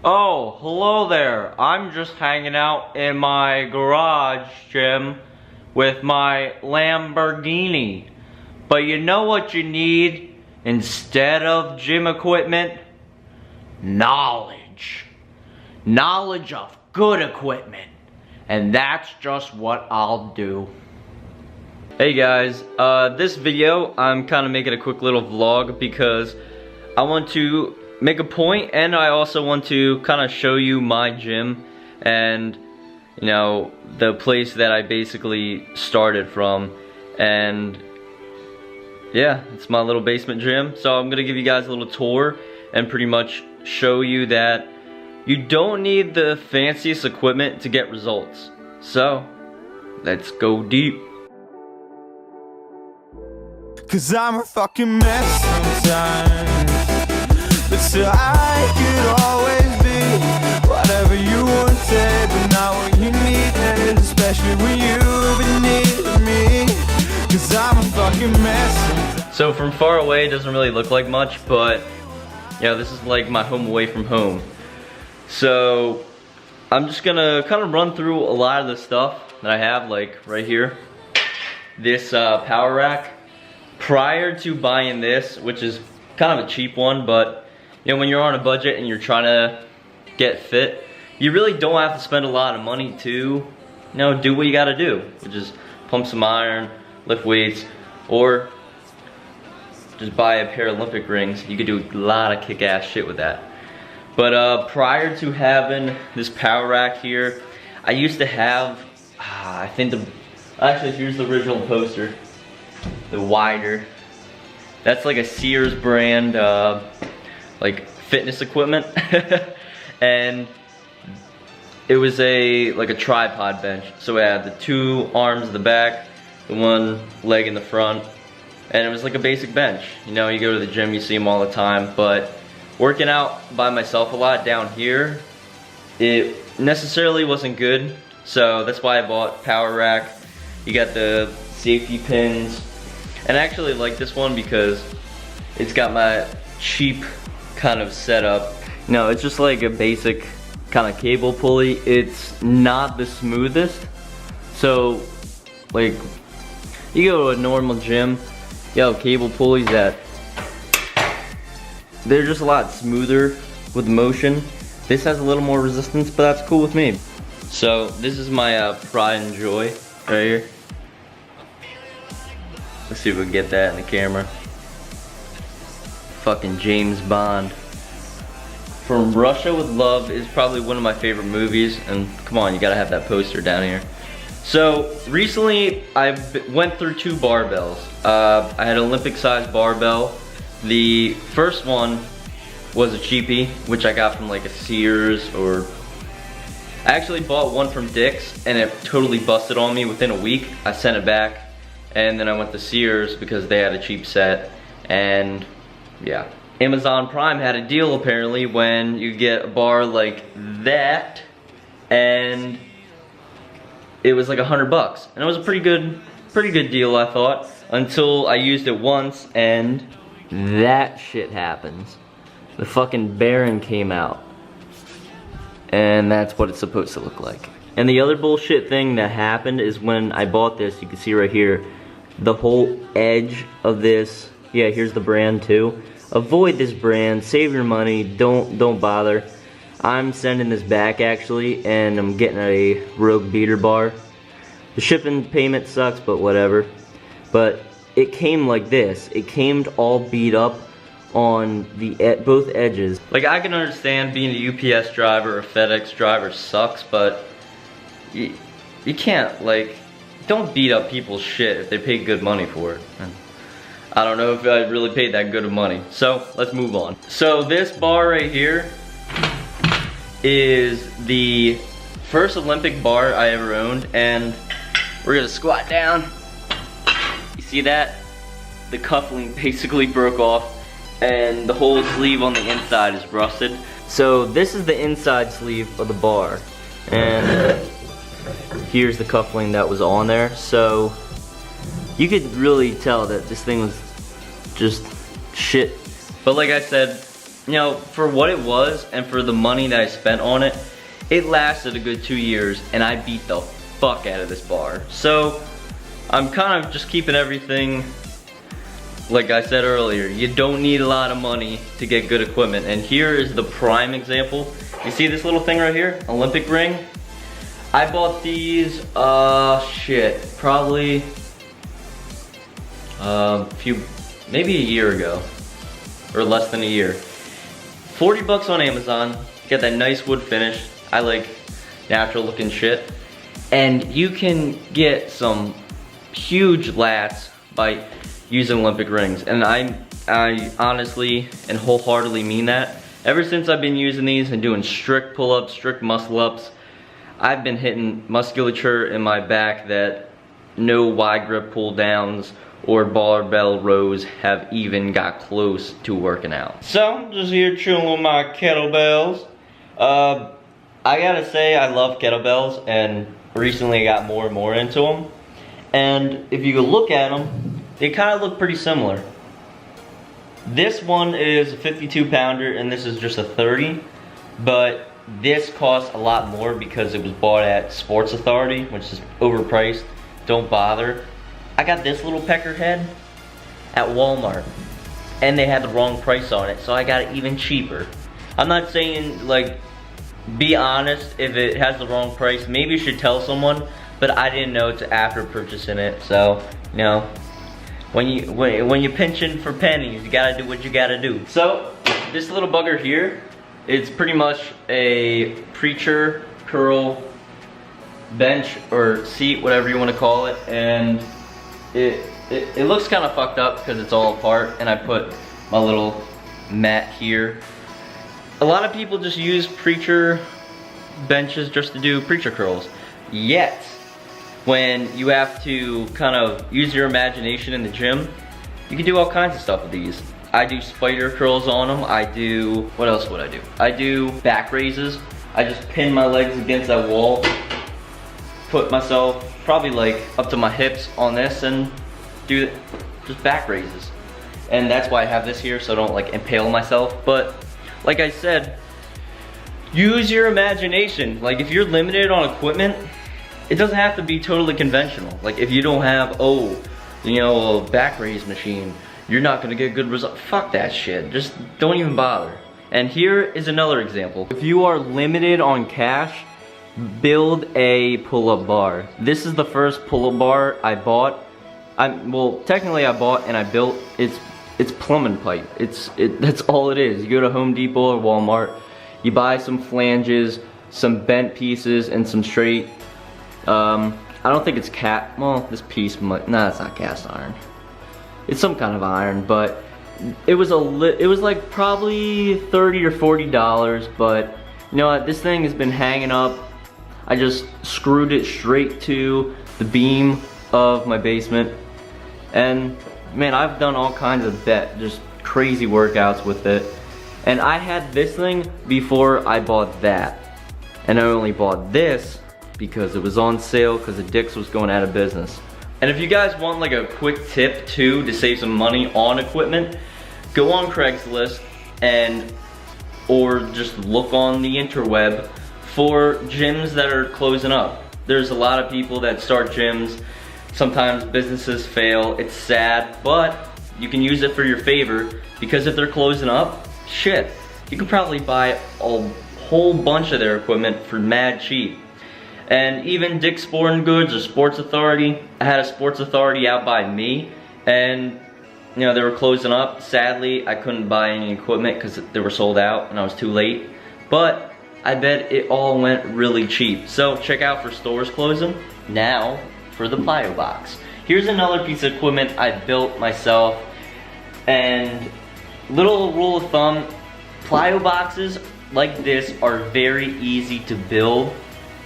Oh, hello there. I'm just hanging out in my garage gym with my Lamborghini. But you know what you need instead of gym equipment? Knowledge. Knowledge of good equipment. And that's just what I'll do. Hey guys, this video I'm kind of making a quick little vlog because I want to make a point, and I also want to kind of show you my gym and, you know, the place that I basically started from. And yeah, it's my little basement gym. So I'm gonna give you guys a little tour and pretty much show you that you don't need the fanciest equipment to get results. So let's go deep. 'Cause I'm a fucking mess sometimes, but still I could always be whatever you wanted, but not what you needed, especially when you've been needing me. 'Cause I'm a fucking mess sometimes. So from far away it doesn't really look like much, but yeah, this is like my home away from home. So I'm just gonna kind of run through a lot of the stuff that I have, like right here. This power rack. Prior to buying this, which is kind of a cheap one, but you know, when you're on a budget and you're trying to get fit, you really don't have to spend a lot of money to, you know, do what you gotta do, which is pump some iron, lift weights, or just buy a pair of Olympic rings. You could do a lot of kick-ass shit with that. But prior to having this power rack here, I used to have, I think actually here's the original poster. The wider. That's like a Sears brand, like fitness equipment, and it was like a tripod bench. So it had the two arms in the back, the one leg in the front, and it was like a basic bench. You know, you go to the gym, you see them all the time, but working out by myself a lot down here, it necessarily wasn't good. So that's why I bought power rack. You got the safety pins. And I actually like this one because it's got my cheap kind of setup. No, it's just like a basic kind of cable pulley. It's not the smoothest. So, like, you go to a normal gym, you have cable pulleys that, they're just a lot smoother with motion. This has a little more resistance, but that's cool with me. So, this is my pride and joy right here. Let's see if we can get that in the camera. Fucking James Bond. From Russia with Love is probably one of my favorite movies, and come on, you gotta have that poster down here. So recently I went through two barbells. I had an Olympic sized barbell. The first one was a cheapie, which I got from like a Sears, or I actually bought one from Dick's and it totally busted on me within a week. I sent it back. And then I went to Sears because they had a cheap set, and yeah. Amazon Prime had a deal apparently when you get a bar like that, and it was like $100, and it was a pretty good deal, I thought, until I used it once and that shit happens. The fucking Baron came out, and that's what it's supposed to look like. And the other bullshit thing that happened is when I bought this, you can see right here, the whole edge of this, yeah, here's the brand too. Avoid this brand, save your money, don't bother. I'm sending this back actually, and I'm getting a Rogue beater bar. The shipping payment sucks, but whatever. But it came like this. It came all beat up on the both edges. Like, I can understand being a UPS driver or a FedEx driver sucks, but you can't, like, don't beat up people's shit if they pay good money for it. And I don't know if I really paid that good of money. So let's move on. So this bar right here is the first Olympic bar I ever owned, and we're gonna squat down. You see that? The cufflink basically broke off, and the whole sleeve on the inside is rusted. So this is the inside sleeve of the bar, and here's the cuffling that was on there. So you could really tell that this thing was just shit. But like I said, you know, for what it was and for the money that I spent on it, it lasted a good 2 years and I beat the fuck out of this bar. So I'm kind of just keeping everything, like I said earlier, you don't need a lot of money to get good equipment. And here is the prime example. You see this little thing right here, Olympic ring? I bought these, probably maybe a year ago, or less than a year. 40 bucks on Amazon, get that nice wood finish. I like natural looking shit. And you can get some huge lats by using Olympic rings. And I honestly and wholeheartedly mean that. Ever since I've been using these and doing strict pull-ups, strict muscle-ups, I've been hitting musculature in my back that no wide grip pull-downs or barbell rows have even got close to working out. So, I'm just here chilling with my kettlebells. I gotta say, I love kettlebells, and recently I got more and more into them. And if you look at them, they kind of look pretty similar. This one is a 52 pounder, and this is just a 30, but this costs a lot more because it was bought at Sports Authority, which is overpriced. Don't bother. I got this little peckerhead at Walmart, and they had the wrong price on it, so I got it even cheaper. I'm not saying, like, be honest if it has the wrong price. Maybe you should tell someone, but I didn't know it's after purchasing it. So, you know, when you're pinching for pennies, you gotta do what you gotta do. So, this little bugger here, it's pretty much a preacher curl bench or seat, whatever you want to call it, and it looks kind of fucked up because it's all apart, and I put my little mat here. A lot of people just use preacher benches just to do preacher curls, yet when you have to kind of use your imagination in the gym, you can do all kinds of stuff with these. I do spider curls on them. I do, what else would I do? I do back raises. I just pin my legs against that wall, put myself probably like up to my hips on this, and do just back raises. And that's why I have this here, so I don't like impale myself. But like I said, use your imagination. Like if you're limited on equipment, it doesn't have to be totally conventional. Like if you don't have, a back raise machine, you're not gonna get good results. Fuck that shit, just don't even bother. And here is another example. If you are limited on cash, build a pull-up bar. This is the first pull-up bar I bought. Technically I bought and I built. It's plumbing pipe. That's all it is. You go to Home Depot or Walmart, you buy some flanges, some bent pieces, and some straight. I don't think it's this piece might, nah, it's not cast iron. It's some kind of iron, but it was like probably $30 or $40, but you know what, this thing has been hanging up. I just screwed it straight to the beam of my basement, and man, I've done all kinds of just crazy workouts with it. And I had this thing before I bought that, and I only bought this because it was on sale because the Dick's was going out of business. And if you guys want like a quick tip too to save some money on equipment, go on Craigslist or just look on the interweb for gyms that are closing up. There's a lot of people that start gyms. Sometimes businesses fail. It's sad, but you can use it for your favor, because if they're closing up, shit, you can probably buy a whole bunch of their equipment for mad cheap. And even Dick's Sporting Goods or Sports Authority, I had a Sports Authority out by me, and you know, they were closing up. Sadly, I couldn't buy any equipment because they were sold out and I was too late. But I bet it all went really cheap. So check out for stores closing. Now for the Plyo box. Here's another piece of equipment I built myself. And little rule of thumb, Plyo boxes like this are very easy to build.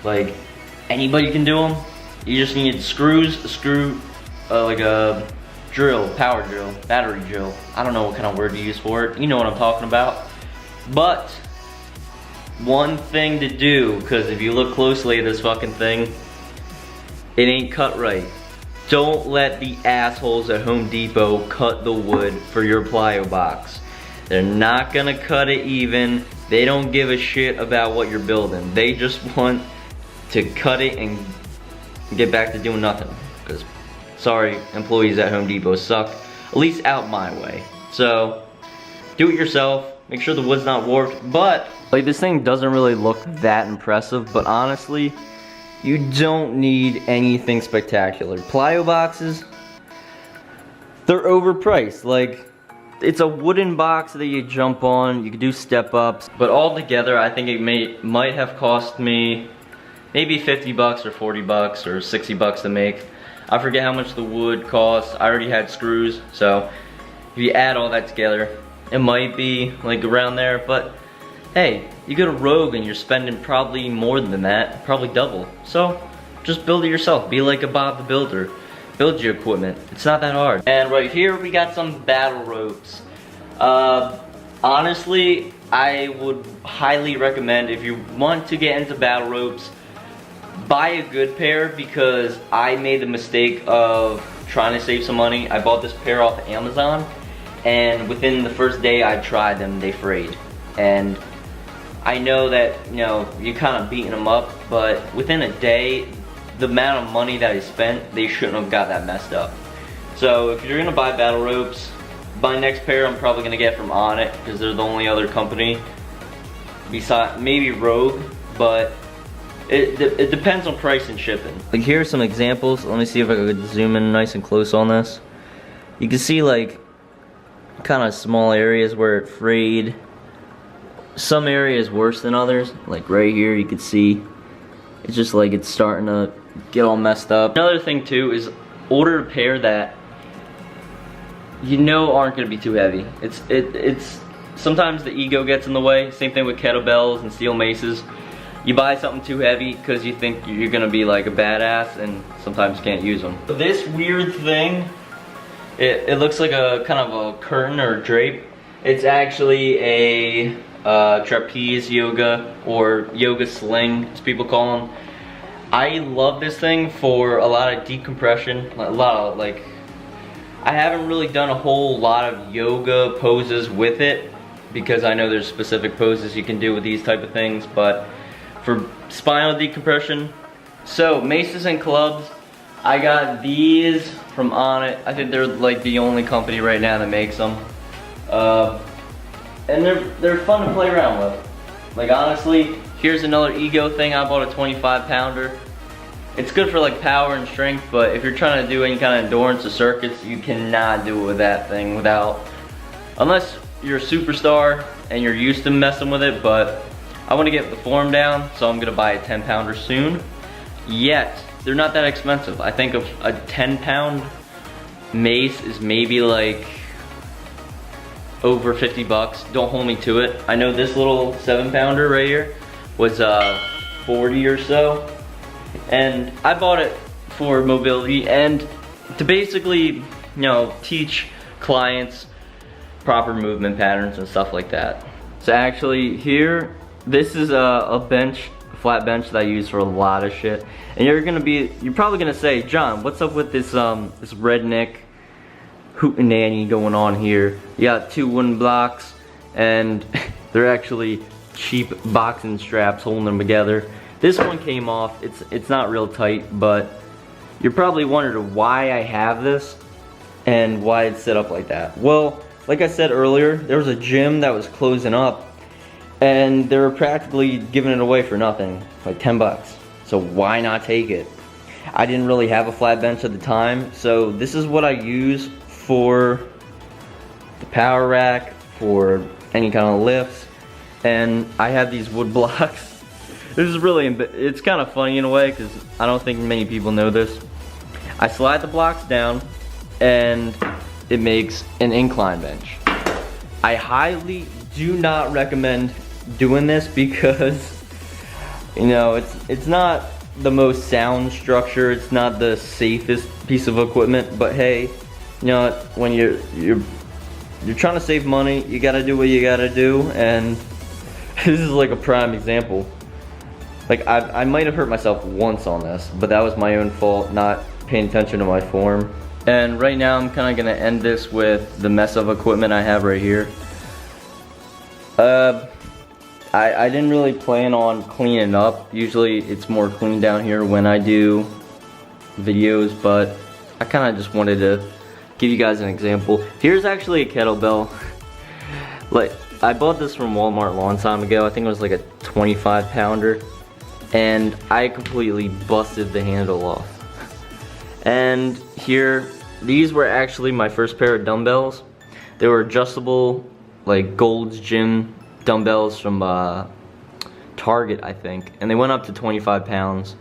Like anybody can do them. You just need screws, like a drill, power drill, battery drill. I don't know what kind of word to use for it. You know what I'm talking about. But one thing to do, because if you look closely at this fucking thing, it ain't cut right. Don't let the assholes at Home Depot cut the wood for your Plyo box. They're not gonna cut it even. They don't give a shit about what you're building. They just want to cut it and get back to doing nothing. Because, sorry, employees at Home Depot suck, at least out my way. So, do it yourself. Make sure the wood's not warped. But, like, this thing doesn't really look that impressive, but honestly, you don't need anything spectacular. Plyo boxes, they're overpriced. Like, it's a wooden box that you jump on, you can do step ups, but all together I think it might have cost me maybe 50 bucks or 40 bucks or 60 bucks to make. I forget how much the wood costs. I already had screws, so if you add all that together, it might be like around there, but hey, you go to Rogue and you're spending probably more than that, probably double. So just build it yourself, be like a Bob the Builder. Build your equipment. It's not that hard. And right here we got some battle ropes. Honestly, I would highly recommend, if you want to get into battle ropes, buy a good pair, because I made the mistake of trying to save some money. I bought this pair off of Amazon, and within the first day I tried them, they frayed. And I know that, you know, you're kind of beating them up, but within a day, the amount of money that I spent, they shouldn't have got that messed up. So if you're gonna buy battle ropes, my next pair I'm probably gonna get from Onnit, because they're the only other company besides maybe Rogue, but it depends on price and shipping. Like, here are some examples. Let me see if I could zoom in nice and close on this. You can see like kind of small areas where it frayed. Some areas worse than others. Like right here you can see it's just like it's starting to get all messed up. Another thing too is order a pair that you know aren't gonna be too heavy. It's sometimes the ego gets in the way. Same thing with kettlebells and steel maces. You buy something too heavy because you think you're gonna be like a badass, and sometimes you can't use them. This weird thing, it looks like a kind of a curtain or a drape. It's actually a trapeze yoga, or yoga sling as people call them. I love this thing for a lot of decompression, a lot of like, I haven't really done a whole lot of yoga poses with it, because I know there's specific poses you can do with these type of things, but for spinal decompression. So maces and clubs, I got these from Onnit. I think they're like the only company right now that makes them. And they're fun to play around with. Like, honestly, here's another ego thing. I bought a 25-pounder. It's good for like power and strength, but if you're trying to do any kind of endurance or circuits, you cannot do it with that thing unless you're a superstar and you're used to messing with it. But I want to get the form down, so I'm gonna buy a 10-pounder soon. Yet, they're not that expensive. I think a 10-pound mace is maybe like over 50 bucks. Don't hold me to it. I know this little 7-pounder right here was 40 or so, and I bought it for mobility and to basically, you know, teach clients proper movement patterns and stuff like that. So actually here, this is a bench, a flat bench that I use for a lot of shit. And you're probably gonna say, John, what's up with this this redneck hootenanny going on here? You got 2 wooden blocks, and they're actually cheap boxing straps holding them together. This one came off. It's not real tight, but you're probably wondering why I have this and why it's set up like that. Well, like I said earlier, there was a gym that was closing up, and they were practically giving it away for nothing, like 10 bucks. So why not take it? I didn't really have a flat bench at the time, so this is what I use for the power rack, for any kind of lifts, and I have these wood blocks. This is really, it's kind of funny in a way, because I don't think many people know this. I slide the blocks down, and it makes an incline bench. I highly do not recommend doing this because, you know, it's not the most sound structure, it's not the safest piece of equipment, but hey, you know, when you're trying to save money, you gotta do what you gotta do, and this is like a prime example. Like, I might have hurt myself once on this, but that was my own fault, not paying attention to my form. And right now I'm kind of gonna end this with the mess of equipment I have right here. I didn't really plan on cleaning up. Usually it's more clean down here when I do videos, but I kind of just wanted to give you guys an example. Here's actually a kettlebell. Like, I bought this from Walmart a long time ago. I think it was like a 25 pounder. And I completely busted the handle off. And here, these were actually my first pair of dumbbells. They were adjustable, like Gold's Gym dumbbells from Target, I think. And they went up to 25 pounds.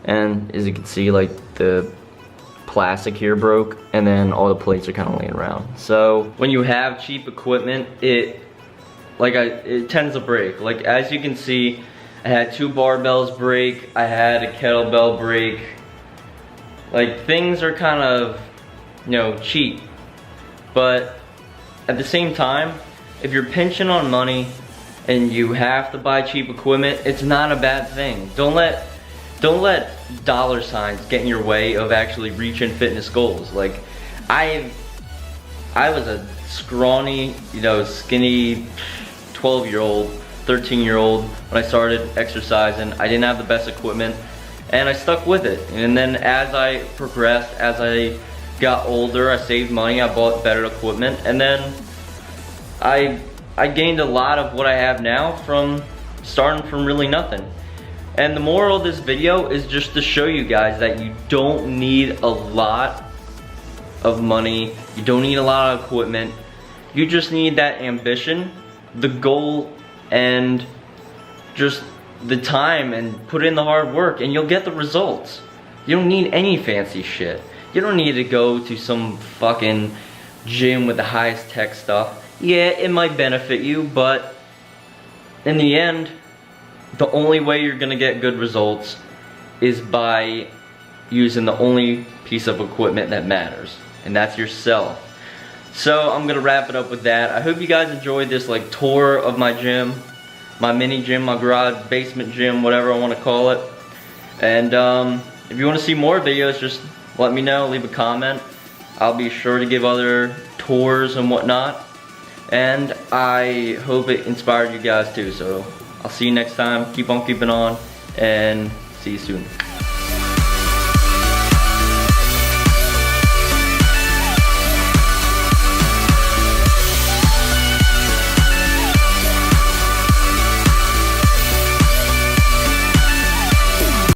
And as you can see, like the plastic here broke, and then all the plates are kind of laying around. So when you have cheap equipment, it tends to break. Like, as you can see, I had 2 barbells break, I had a kettlebell break. Like, things are kind of, you know, cheap. But at the same time, if you're pinching on money and you have to buy cheap equipment, it's not a bad thing. Don't let dollar signs get in your way of actually reaching fitness goals. Like, I was a scrawny, you know, skinny 12-year-old, 13-year-old when I started exercising. I didn't have the best equipment, and I stuck with it. And then as I progressed, as I got older, I saved money, I bought better equipment, and then I gained a lot of what I have now from starting from really nothing. And the moral of this video is just to show you guys that you don't need a lot of money, you don't need a lot of equipment, you just need that ambition, the goal, and just the time, and put in the hard work, and you'll get the results. You don't need any fancy shit. You don't need to go to some fucking gym with the highest tech stuff. Yeah, it might benefit you, but in the end, the only way you're gonna get good results is by using the only piece of equipment that matters, and that's yourself. So I'm gonna wrap it up with that. I hope you guys enjoyed this like tour of my gym, my mini gym, my garage, basement gym, whatever I wanna call it. And if you wanna see more videos, just let me know, leave a comment. I'll be sure to give other tours and whatnot. And I hope it inspired you guys too. So I'll see you next time. Keep on keeping on, and see you soon.